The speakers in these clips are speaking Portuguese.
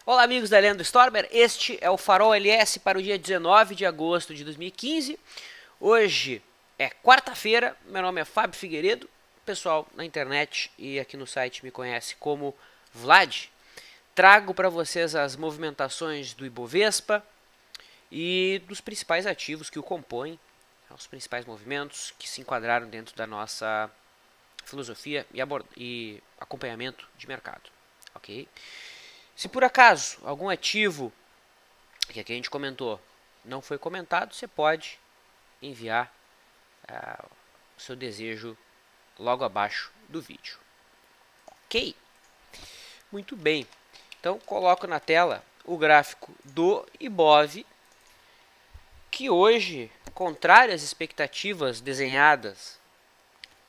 Olá amigos da Leandro Stormer, este é o Farol LS para o dia 19 de agosto de 2015. Hoje é quarta-feira, meu nome é Fábio Figueiredo, o pessoal na internet e aqui no site me conhece como Vlad. Trago para vocês as movimentações do Ibovespa e dos principais ativos que o compõem, os principais movimentos que se enquadraram dentro da nossa filosofia e acompanhamento de mercado, ok? Se por acaso algum ativo que aqui a gente comentou não foi comentado, você pode enviar o seu desejo logo abaixo do vídeo. Ok? Muito bem. Então coloco na tela o gráfico do Ibov, que hoje, contrário às expectativas desenhadas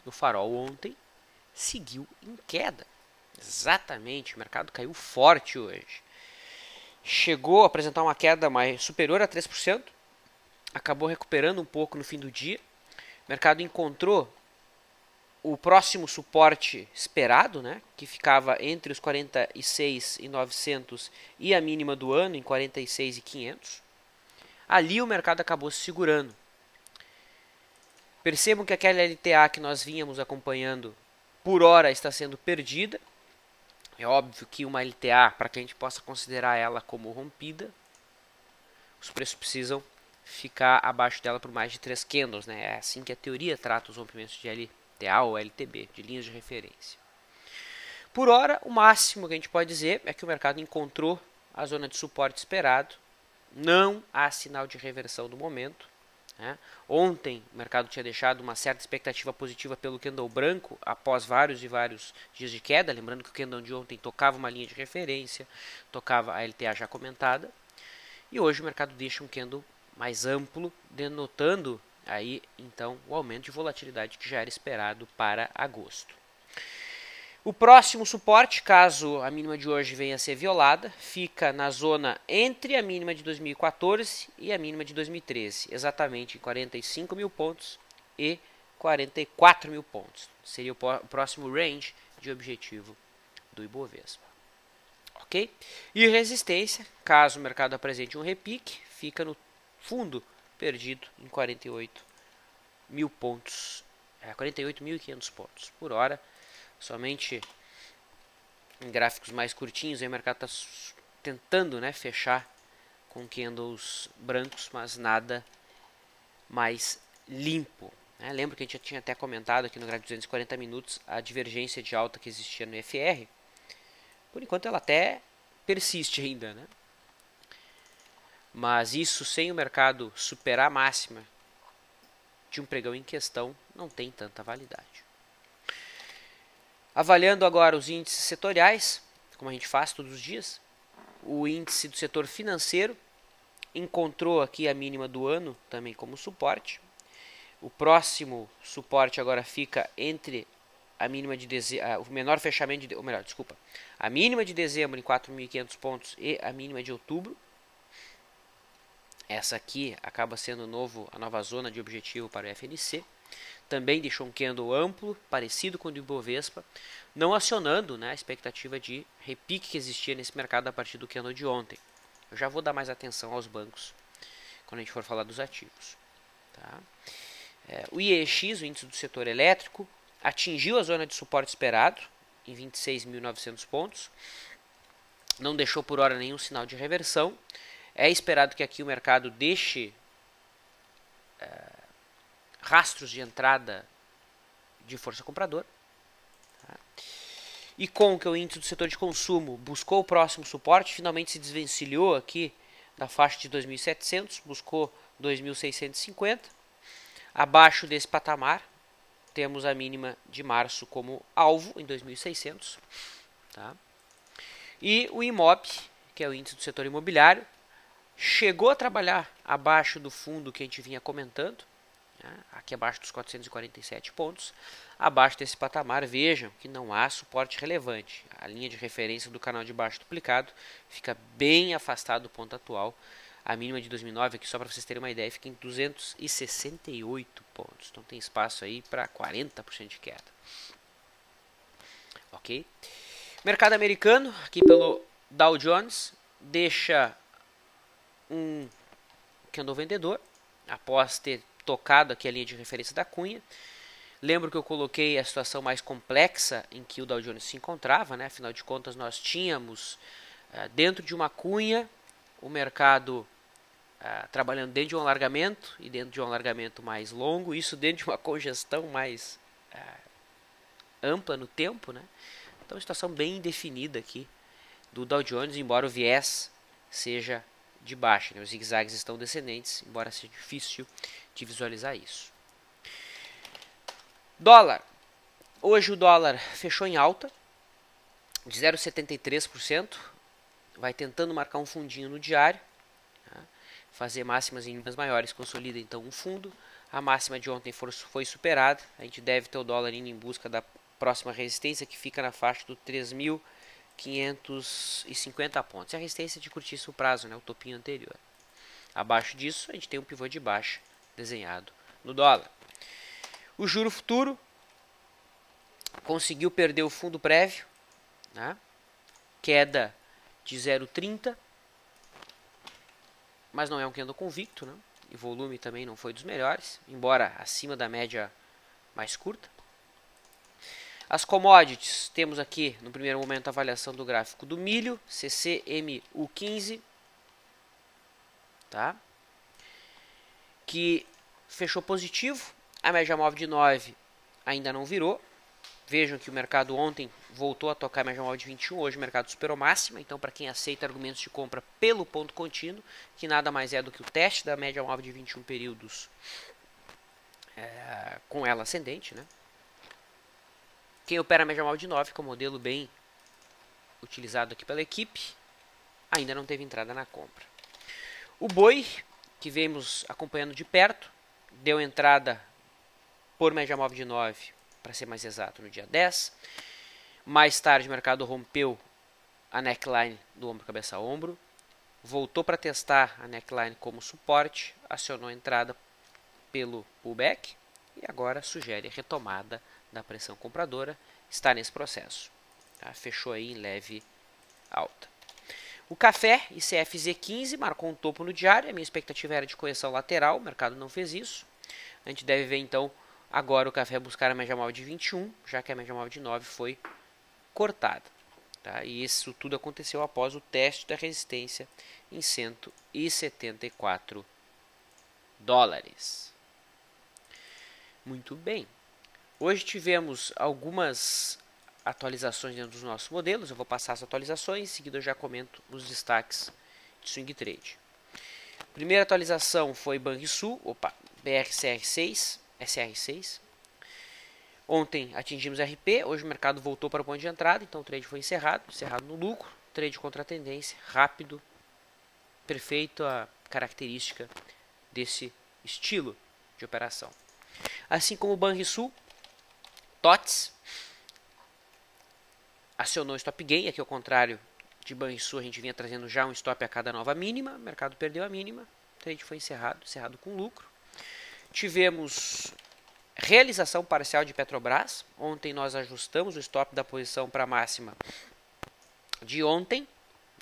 no farol ontem, seguiu em queda. Exatamente, o mercado caiu forte hoje. Chegou a apresentar uma queda mais superior a 3%, acabou recuperando um pouco no fim do dia. O mercado encontrou o próximo suporte esperado, né, que ficava entre os 46.900 e a mínima do ano, em 46.500. Ali o mercado acabou se segurando. Percebam que aquela LTA que nós vínhamos acompanhando por hora está sendo perdida. É óbvio que uma LTA, para que a gente possa considerar ela como rompida, os preços precisam ficar abaixo dela por mais de 3 candles, né? É assim que a teoria trata os rompimentos de LTA ou LTB, de linhas de referência. Por hora, o máximo que a gente pode dizer é que o mercado encontrou a zona de suporte esperado. Não há sinal de reversão do momento. Ontem o mercado tinha deixado uma certa expectativa positiva pelo candle branco após vários dias de queda, lembrando que o candle de ontem tocava uma linha de referência, tocava a LTA já comentada, e hoje o mercado deixa um candle mais amplo, denotando aí então o aumento de volatilidade que já era esperado para agosto. O próximo suporte, caso a mínima de hoje venha a ser violada, fica na zona entre a mínima de 2014 e a mínima de 2013, exatamente em 45 mil pontos e 44 mil pontos. Seria o próximo range de objetivo do Ibovespa. Ok? E resistência, caso o mercado apresente um repique, fica no fundo perdido em 48 mil pontos, 48.500 pontos por hora. Somente em gráficos mais curtinhos, aí o mercado está tentando, né, fechar com candles brancos, mas nada mais limpo. Lembro que a gente já tinha até comentado aqui no gráfico de 240 minutos a divergência de alta que existia no FR. Por enquanto ela até persiste ainda, né? Mas isso sem o mercado superar a máxima de um pregão em questão não tem tanta validade. Avaliando agora os índices setoriais, como a gente faz todos os dias, o índice do setor financeiro encontrou aqui a mínima do ano também como suporte. O próximo suporte agora fica entre a mínima de dezembro, o menor fechamento de, ou melhor, desculpa, a mínima de dezembro em 4.500 pontos e a mínima de outubro. Essa aqui acaba sendo a nova zona de objetivo para o FNC. Também deixou um candle amplo, parecido com o do Ibovespa, não acionando, né, a expectativa de repique que existia nesse mercado a partir do candle de ontem. Eu já vou dar mais atenção aos bancos quando a gente for falar dos ativos. Tá? O IEX, o índice do setor elétrico, atingiu a zona de suporte esperado em 26.900 pontos. Não deixou por hora nenhum sinal de reversão. É esperado que aqui o mercado deixe rastros de entrada de força compradora. E com que o índice do setor de consumo buscou o próximo suporte, finalmente se desvencilhou aqui da faixa de 2.700, buscou 2.650. Abaixo desse patamar, temos a mínima de março como alvo, em 2.600. Tá? E o IMOB, que é o índice do setor imobiliário, chegou a trabalhar abaixo do fundo que a gente vinha comentando, aqui abaixo dos 447 pontos. Abaixo desse patamar, vejam que não há suporte relevante. A linha de referência do canal de baixo duplicado fica bem afastado do ponto atual. A mínima de 2009, aqui só para vocês terem uma ideia, fica em 268 pontos. Então tem espaço aí para 40% de queda. Ok? Mercado americano, aqui pelo Dow Jones, deixa um candle vendedor, após ter tocado aqui a linha de referência da cunha. Lembro que eu coloquei a situação mais complexa em que o Dow Jones se encontrava, né? Afinal de contas, nós tínhamos dentro de uma cunha o mercado trabalhando dentro de um alargamento e dentro de um alargamento mais longo, isso dentro de uma congestão mais ampla no tempo, né? Então, uma situação bem definida aqui do Dow Jones, embora o viés seja de baixa, né? Os zigue-zagues estão descendentes, embora seja difícil de visualizar isso. Dólar. Hoje o dólar fechou em alta de 0,73%. Vai tentando marcar um fundinho no diário. Tá? Fazer máximas em linhas maiores. Consolida então um fundo. A máxima de ontem foi superada. A gente deve ter o dólar indo em busca da próxima resistência, que fica na faixa do 3.550 pontos. É a resistência de curtíssimo prazo, né? O topinho anterior. Abaixo disso, a gente tem um pivô de baixa desenhado no dólar. O juro futuro conseguiu perder o fundo prévio, né? Queda de 0,30, mas não é um candle convicto, né? E o volume também não foi dos melhores, embora acima da média mais curta. As commodities, temos aqui no primeiro momento a avaliação do gráfico do milho, CCMU15, tá? Que fechou positivo. A média móvel de 9 ainda não virou. Vejam que o mercado ontem voltou a tocar a média móvel de 21. Hoje o mercado superou máxima. Então, para quem aceita argumentos de compra pelo ponto contínuo, que nada mais é do que o teste da média móvel de 21 períodos com ela ascendente, né? Quem opera a média móvel de 9, que é um modelo bem utilizado aqui pela equipe, ainda não teve entrada na compra. O boi, que vemos acompanhando de perto, deu entrada por média móvel de 9, para ser mais exato, no dia 10. Mais tarde o mercado rompeu a neckline do ombro cabeça a ombro, voltou para testar a neckline como suporte, acionou a entrada pelo pullback e agora sugere a retomada da pressão compradora, está nesse processo. Tá? Fechou aí em leve alta. O café ICFZ15 marcou um topo no diário, a minha expectativa era de correção lateral, o mercado não fez isso. A gente deve ver então agora o café buscar a média móvel de 21, já que a média móvel de 9 foi cortada. Tá? E isso tudo aconteceu após o teste da resistência em 174 dólares. Muito bem. Hoje tivemos algumas atualizações dentro dos nossos modelos. Eu vou passar as atualizações, em seguida eu já comento os destaques de swing trade. Primeira atualização foi Banrisul, BRCR6, SR6. Ontem atingimos RP, hoje o mercado voltou para o ponto de entrada, então o trade foi encerrado no lucro, trade contra a tendência, rápido, perfeito, a característica desse estilo de operação. Assim como o Banrisul, TOTS acionou stop gain, aqui ao contrário de Banrisul, a gente vinha trazendo já um stop a cada nova mínima, o mercado perdeu a mínima, o trade foi encerrado com lucro. Tivemos realização parcial de Petrobras. Ontem nós ajustamos o stop da posição para a máxima de ontem,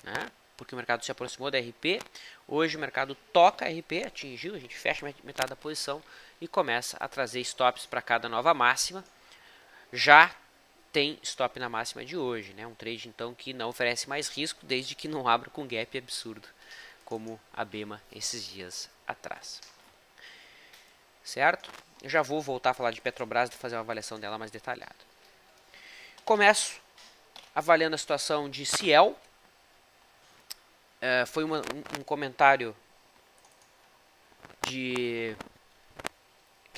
né, porque o mercado se aproximou da RP. Hoje o mercado toca a RP, atingiu, a gente fecha metade da posição e começa a trazer stops para cada nova máxima. Já tem stop na máxima de hoje, né? Um trade então que não oferece mais risco desde que não abra com gap absurdo, como a Bema esses dias atrás. Certo? Eu já vou voltar a falar de Petrobras e fazer uma avaliação dela mais detalhada. Começo avaliando a situação de Ciel. Foi um comentário que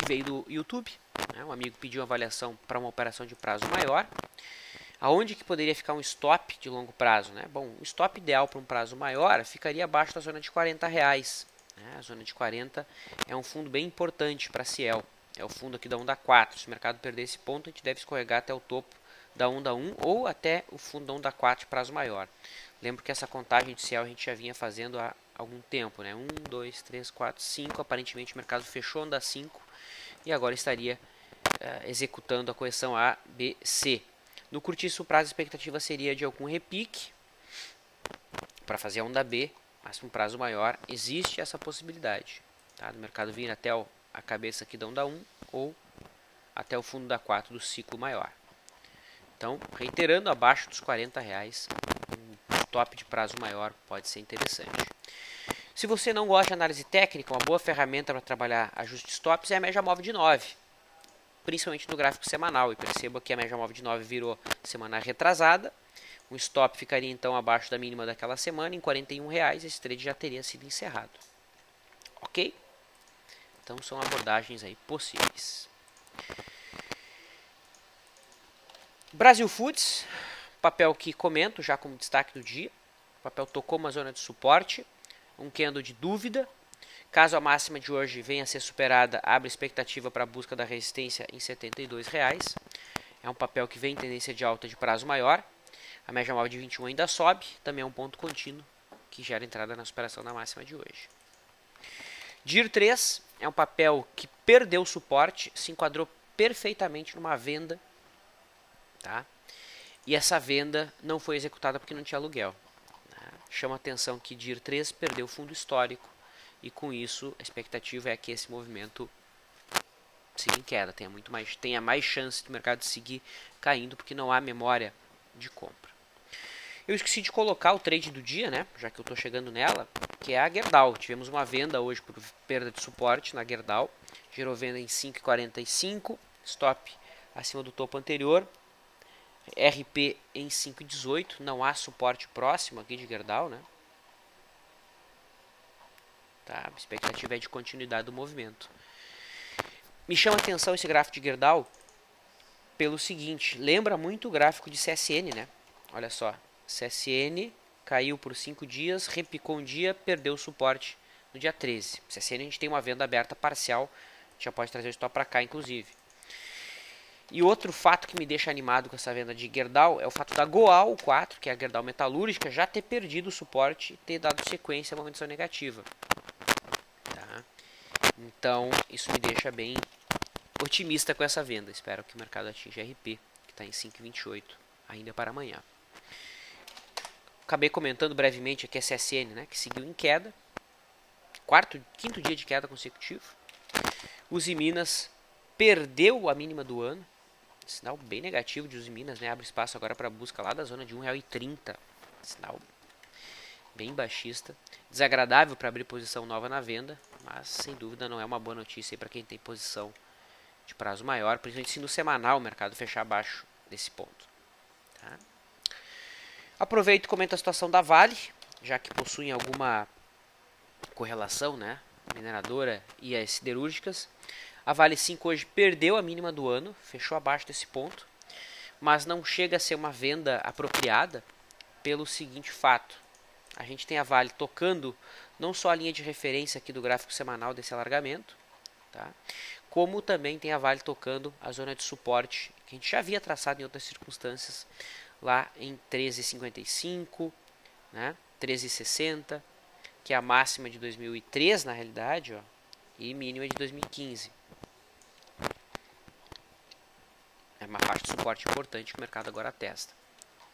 veio do YouTube. Né? Um amigo pediu uma avaliação para uma operação de prazo maior. Aonde que poderia ficar um stop de longo prazo? Né? Bom, o stop ideal para um prazo maior ficaria abaixo da zona de R$40. A zona de 40 é um fundo bem importante para a Ciel. É o fundo aqui da onda 4. Se o mercado perder esse ponto, a gente deve escorregar até o topo da onda 1 ou até o fundo da onda 4 de prazo maior. Lembro que essa contagem de Ciel a gente já vinha fazendo há algum tempo. Né? 1, 2, 3, 4, 5. Aparentemente o mercado fechou onda 5 e agora estaria executando a correção A, B, C. No curtíssimo prazo a expectativa seria de algum repique, para fazer a onda B, mas para um prazo maior, existe essa possibilidade, tá? Do mercado vir até a cabeça aqui da onda 1 ou até o fundo da 4 do ciclo maior. Então, reiterando, abaixo dos R$40, um top de prazo maior pode ser interessante. Se você não gosta de análise técnica, uma boa ferramenta para trabalhar ajuste de stops é a média móvel de 9, principalmente no gráfico semanal. E perceba que a média móvel de 9 virou semana retrasada. O stop ficaria então abaixo da mínima daquela semana, em R$41. Esse trade já teria sido encerrado. Ok? Então são abordagens aí possíveis. Brasil Foods, papel que comento já como destaque do dia. O papel tocou uma zona de suporte, um candle de dúvida. Caso a máxima de hoje venha a ser superada, abre expectativa para a busca da resistência em R$72. É um papel que vem em tendência de alta de prazo maior. A média móvel de 21 ainda sobe, também é um ponto contínuo que gera entrada na superação da máxima de hoje. DIR 3 é um papel que perdeu suporte, se enquadrou perfeitamente numa venda, tá? E essa venda não foi executada porque não tinha aluguel. Tá? Chama a atenção que DIR 3 perdeu fundo histórico e com isso a expectativa é que esse movimento siga em queda, tenha mais chance do mercado de seguir caindo porque não há memória de compra. Eu esqueci de colocar o trade do dia, né? Já que eu estou chegando nela, que é a Gerdau. Tivemos uma venda hoje por perda de suporte na Gerdau. Gerou venda em 5,45. Stop acima do topo anterior. RP em 5,18. Não há suporte próximo aqui de Gerdau, né? Tá? A expectativa é de continuidade do movimento. Me chama a atenção esse gráfico de Gerdau pelo seguinte. Lembra muito o gráfico de CSN, né? Olha só. CSN caiu por 5 dias, repicou um dia, perdeu o suporte no dia 13. CSN a gente tem uma venda aberta parcial, a gente já pode trazer o stop para cá inclusive. E outro fato que me deixa animado com essa venda de Gerdau é o fato da Goal 4, que é a Gerdau metalúrgica, já ter perdido o suporte e ter dado sequência a uma movimentação negativa. Tá? Então isso me deixa bem otimista com essa venda. Espero que o mercado atinja RP, que está em 5,28 ainda para amanhã. Acabei comentando brevemente aqui a CSN, né, que seguiu em queda. Quinto dia de queda consecutivo. Uzi Minas perdeu a mínima do ano. Sinal bem negativo de Uzi Minas, né? Abre espaço agora para busca lá da zona de R$1,30. Sinal bem baixista. Desagradável para abrir posição nova na venda, mas sem dúvida não é uma boa notícia para quem tem posição de prazo maior, principalmente se no semanal o mercado fechar abaixo desse ponto. Tá? Aproveito e comento a situação da Vale, já que possuem alguma correlação, né? Mineradora e as siderúrgicas. A Vale 5 hoje perdeu a mínima do ano, fechou abaixo desse ponto, mas não chega a ser uma venda apropriada pelo seguinte fato. A gente tem a Vale tocando não só a linha de referência aqui do gráfico semanal desse alargamento, tá? Como também tem a Vale tocando a zona de suporte, que a gente já havia traçado em outras circunstâncias, lá em 13,55, né? 13,60, que é a máxima de 2003 na realidade, ó, e mínima de 2015. É uma faixa de suporte importante que o mercado agora testa.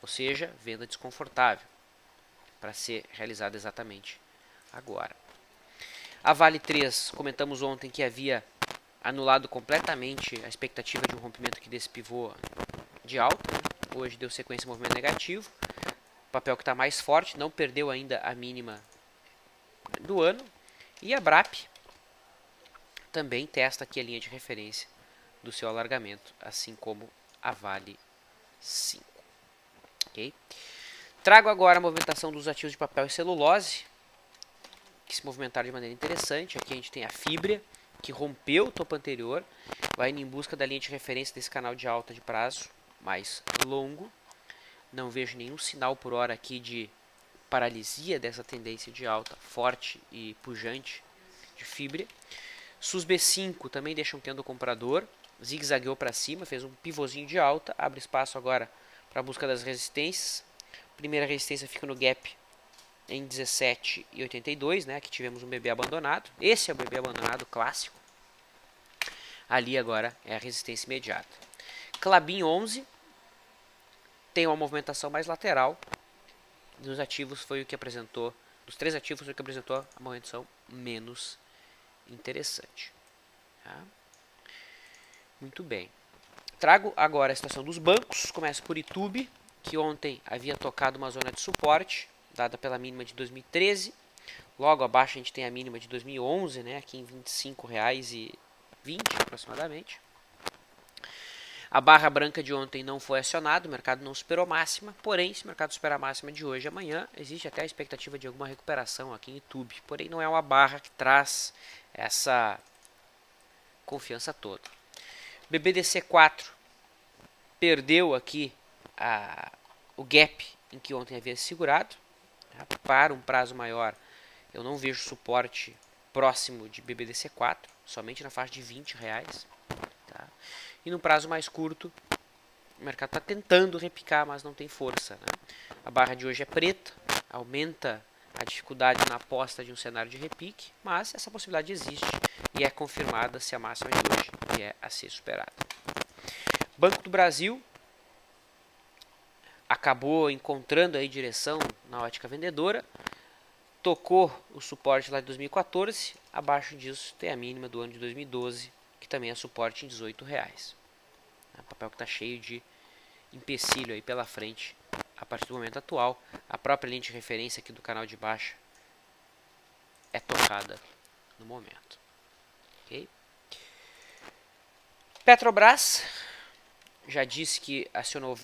Ou seja, venda desconfortável para ser realizada exatamente agora. A Vale 3, comentamos ontem que havia anulado completamente a expectativa de um rompimento aqui desse pivô de alta, né? Hoje deu sequência movimento negativo. O papel que está mais forte, não perdeu ainda a mínima do ano. E a BRAP também testa aqui a linha de referência do seu alargamento, assim como a Vale 5. Okay? Trago agora a movimentação dos ativos de papel e celulose, que se movimentaram de maneira interessante. Aqui a gente tem a Fibria, que rompeu o topo anterior, vai indo em busca da linha de referência desse canal de alta de prazo mais longo. Não vejo nenhum sinal por hora aqui de paralisia dessa tendência de alta forte e pujante de Fibria. SUS B5 também deixa um candle comprador, zigue-zagueou para cima, fez um pivôzinho de alta, abre espaço agora para a busca das resistências. Primeira resistência fica no gap em 17,82, né? Aqui tivemos um BB abandonado. Esse é o BB abandonado clássico. Ali agora é a resistência imediata. Klabin 11 tem uma movimentação mais lateral. dos ativos foi o que apresentou, dos 3 ativos foi o que apresentou a uma redução menos interessante. Tá? Muito bem. Trago agora a situação dos bancos. Começo por Itubi, que ontem havia tocado uma zona de suporte, dada pela mínima de 2013. Logo abaixo a gente tem a mínima de 2011, né, aqui em R$ 25,20 aproximadamente. A barra branca de ontem não foi acionada, o mercado não superou máxima, porém, se o mercado superar a máxima de hoje e amanhã, existe até a expectativa de alguma recuperação aqui em Itubi. Porém, não é uma barra que traz essa confiança toda. BBDC4 perdeu aqui o gap em que ontem havia se segurado. Para um prazo maior, eu não vejo suporte próximo de BBDC4, somente na faixa de R$20. Tá? E no prazo mais curto, o mercado está tentando repicar, mas não tem força. Né? A barra de hoje é preta, aumenta a dificuldade na aposta de um cenário de repique, mas essa possibilidade existe e é confirmada se a máxima de hoje vier a ser superada. Banco do Brasil acabou encontrando aí direção na ótica vendedora, tocou o suporte lá de 2014, abaixo disso tem a mínima do ano de 2012, que também é suporte em R$18. É um papel que está cheio de empecilho aí pela frente a partir do momento atual. A própria linha de referência aqui do canal de baixa é tocada no momento. Okay? Petrobras, já disse que acionou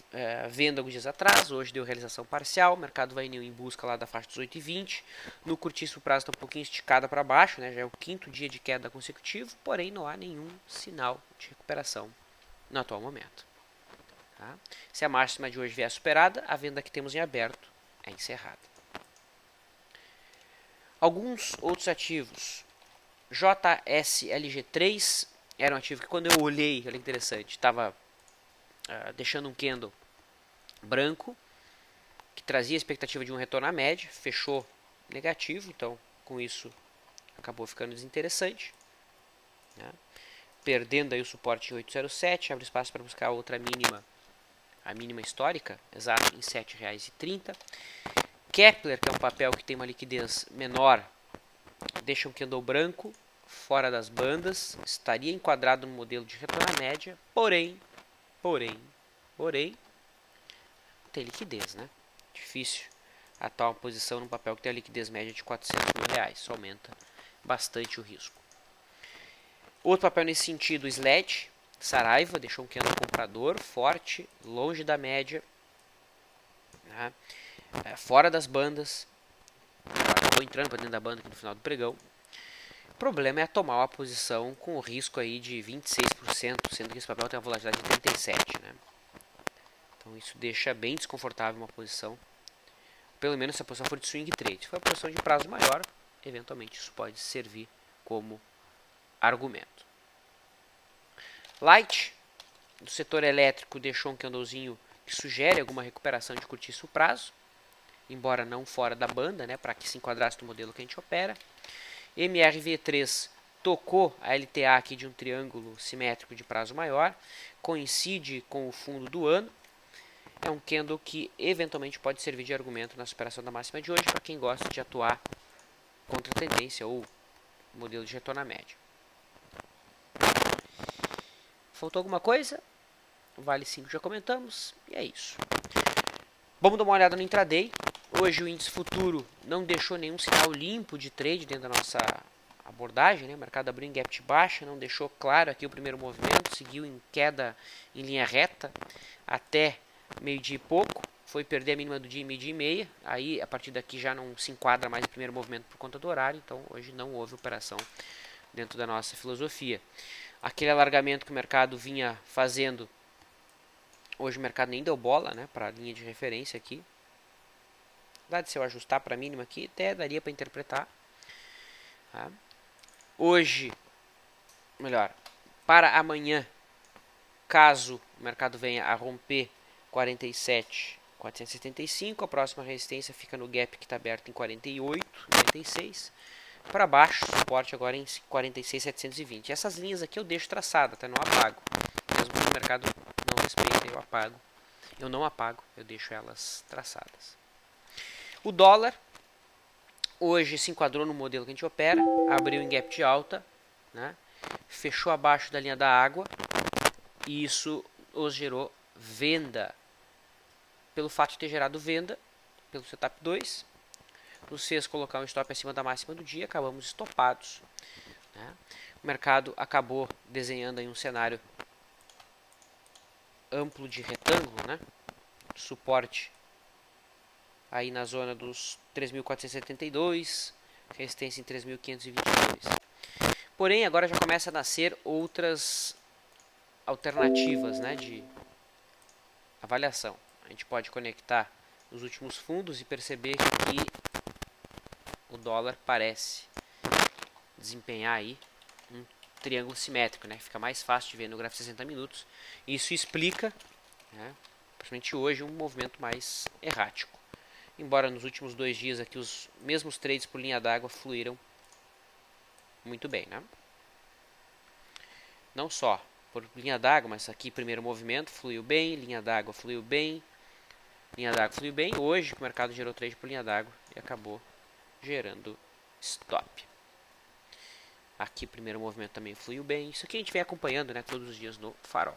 venda alguns dias atrás, hoje deu realização parcial, o mercado vai em busca lá da faixa dos 8,20, no curtíssimo prazo está um pouquinho esticada para baixo, né, já é o 5º dia de queda consecutivo, porém não há nenhum sinal de recuperação no atual momento. Tá? Se a máxima de hoje vier superada, a venda que temos em aberto é encerrada. Alguns outros ativos, JSLG3 era um ativo que quando eu olhei, olha que interessante, estava deixando um candle branco, que trazia a expectativa de um retorno à média, fechou negativo, então com isso acabou ficando desinteressante. Né? Perdendo aí o suporte em 8,07, abre espaço para buscar outra mínima, a mínima histórica, exato, em R$ 7,30. Kepler, que é um papel que tem uma liquidez menor, deixa um candle branco, fora das bandas, estaria enquadrado no modelo de retorno à média, porém, tem liquidez, né? Difícil atuar uma posição num papel que tem a liquidez média de R$400 mil, isso aumenta bastante o risco. Outro papel nesse sentido, SLED, Saraiva, deixou um candle comprador, forte, longe da média, né? Fora das bandas, acabou entrando para dentro da banda aqui no final do pregão. O problema é tomar uma posição com o risco aí de 26%, sendo que esse papel tem uma volatilidade de 37%, né? Então isso deixa bem desconfortável uma posição, pelo menos se a posição for de swing trade. Se for uma posição de prazo maior, eventualmente isso pode servir como argumento. Light, do setor elétrico, deixou um candlezinho que sugere alguma recuperação de curtíssimo prazo, embora não fora da banda, né, para que se enquadrasse no modelo que a gente opera. MRV3 tocou a LTA aqui de um triângulo simétrico de prazo maior, coincide com o fundo do ano. É um candle que eventualmente pode servir de argumento na superação da máxima de hoje para quem gosta de atuar contra a tendência ou modelo de retorno à média. Faltou alguma coisa? Vale 5 já comentamos e é isso. Vamos dar uma olhada no intraday. Hoje o índice futuro não deixou nenhum sinal limpo de trade dentro da nossa abordagem, né? O mercado abriu em gap de baixa, não deixou claro aqui o primeiro movimento, seguiu em queda em linha reta até meio-dia e pouco, foi perder a mínima do dia, meio-dia e meia, aí a partir daqui já não se enquadra mais o primeiro movimento por conta do horário, então hoje não houve operação dentro da nossa filosofia. Aquele alargamento que o mercado vinha fazendo, hoje o mercado nem deu bola, né, para a linha de referência aqui. Se eu ajustar para a mínima aqui, até daria para interpretar. Tá? Hoje, melhor, para amanhã, caso o mercado venha a romper 47.475, a próxima resistência fica no gap que está aberto em 48,96. Para baixo, suporte agora em 46.720. Essas linhas aqui eu deixo traçada, tá? Não apago. Mesmo que o mercado não respeite, eu apago. Eu não apago, eu deixo elas traçadas. O dólar hoje se enquadrou no modelo que a gente opera, abriu em gap de alta, né? Fechou abaixo da linha da água e isso os gerou venda. Pelo fato de ter gerado venda, pelo setup 2, nos fez colocar um stop acima da máxima do dia, acabamos estopados, né? O mercado acabou desenhando aí um cenário amplo de retângulo, né? Suporte aí na zona dos 3.472, resistência em 3.522. Porém, agora já começa a nascer outras alternativas, né, de avaliação. A gente pode conectar os últimos fundos e perceber que o dólar parece desempenhar aí um triângulo simétrico, né? Fica mais fácil de ver no gráfico de 60 minutos. Isso explica, né, principalmente hoje, um movimento mais errático. Embora nos últimos 2 dias aqui os mesmos trades por linha d'água fluíram muito bem, né? Não só por linha d'água, mas aqui primeiro movimento fluiu bem, linha d'água fluiu bem, linha d'água fluiu bem. Hoje o mercado gerou trade por linha d'água e acabou gerando stop. Aqui primeiro movimento também fluiu bem. Isso aqui a gente vem acompanhando, né, todos os dias no Farol.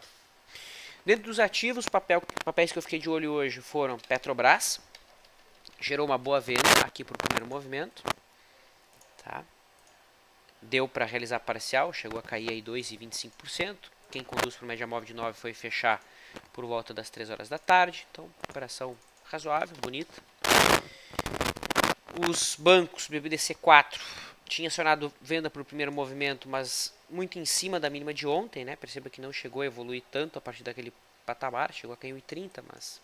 Dentro dos ativos, papéis que eu fiquei de olho hoje foram Petrobras. Gerou uma boa venda aqui para o primeiro movimento. Tá? Deu para realizar parcial, chegou a cair aí 2,25%. Quem conduz para o média móvel de 9 foi fechar por volta das 3 horas da tarde. Então, operação razoável, bonita. Os bancos, BBDC4, tinha acionado venda para o primeiro movimento, mas muito em cima da mínima de ontem, né? Perceba que não chegou a evoluir tanto a partir daquele patamar, chegou a cair 1,30, mas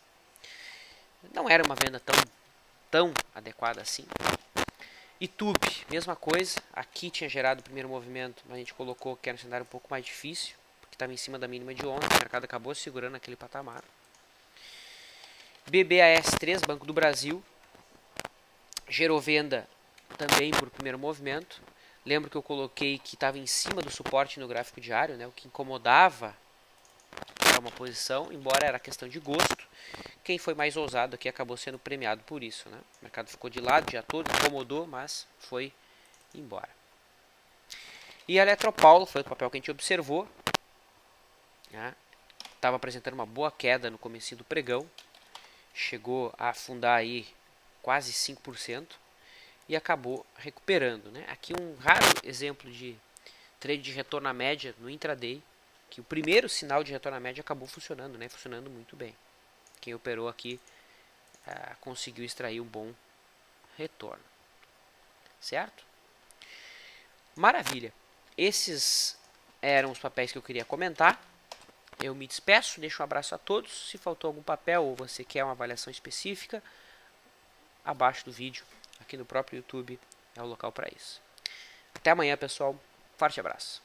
não era uma venda tão adequada assim. YouTube, mesma coisa, aqui tinha gerado o primeiro movimento, mas a gente colocou que era um cenário um pouco mais difícil, porque estava em cima da mínima de ontem, o mercado acabou segurando aquele patamar. BBAS3, Banco do Brasil, gerou venda também por primeiro movimento. Lembro que eu coloquei que estava em cima do suporte no gráfico diário, né, o que incomodava uma posição, embora era questão de gosto. Quem foi mais ousado aqui acabou sendo premiado por isso, né? O mercado ficou de lado o dia todo, incomodou, mas foi embora. E a Eletropaulo foi o papel que a gente observou, né? Estava apresentando uma boa queda no começo do pregão, chegou a afundar aí quase 5% e acabou recuperando, né? Aqui um raro exemplo de trade de retorno à média no intraday, que o primeiro sinal de retorno à média acabou funcionando, né? Funcionando muito bem. Quem operou aqui conseguiu extrair um bom retorno. Certo? Maravilha. Esses eram os papéis que eu queria comentar. Eu me despeço, deixo um abraço a todos. Se faltou algum papel ou você quer uma avaliação específica, abaixo do vídeo, aqui no próprio YouTube, é o local para isso. Até amanhã, pessoal. Forte abraço.